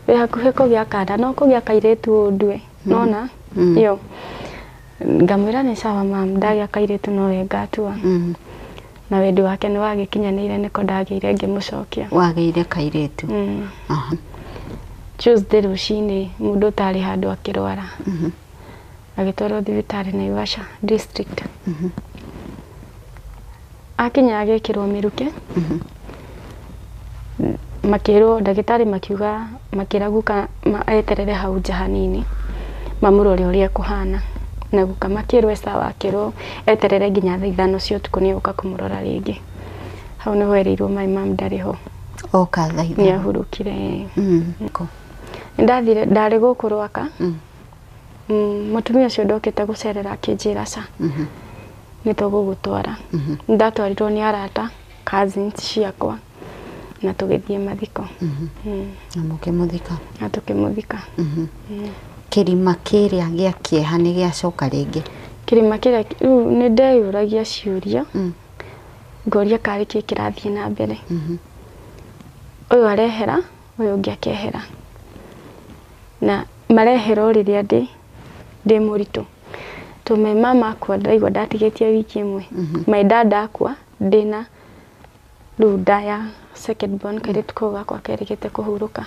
we hakuhe kugĩa kana no kugĩa kairitu ndue nona yo ngamwira ni sawa mam ndagĩa kairitu no we ngatua na wendi wake ni wagikinyanĩire niko ndagĩire ngĩmũcokia wagĩire kairitu Tuesday rũcinĩ mũndũ ũtarĩ handũ akĩrwara agĩtwarwo thibitarĩ Naivasha district akinya agĩkĩrwo mĩrukĩ makĩrwo ndagĩtarĩ makiuga makĩra guka eterere hau nja hanini mamũrore ũrĩa kũhana na guka makĩrwo sawa akĩrwo eterere nginya thaa 5 cia ũtukũ nĩ ũka kũmũrora rĩngĩ hau nĩho erirwo my mom ndarĩ ho oka thaa 5 nĩ ahurũkire ndathire ndarĩ gũkũ Rwaka mũtumia ũcio ndokĩte gũcerera akĩnjĩra ca nĩ tũgũgũtwara ndatwarirwo nĩ arata cousins ciakwa na tũgĩthiĩ mathiko na mũkĩmũthika na tũkĩmũthika kĩrima kĩrĩa gĩa kĩeha nĩ gĩacoka rĩngĩ kĩrima kĩrĩa rĩu nĩ ndeyũragia ciũria ngoria karĩ kĩ kĩrathiĩ na mbere ũyũ arehera ũyũ ũngĩ akehera na marehera rĩrĩa ndĩ mũritũ tume mama kwa ndaigua ndatigĩtie wiki ĩmwe my dad akwa ndĩna rĩu nda ya second born kairĩtu kau gakwa kerĩgĩte kũhurũka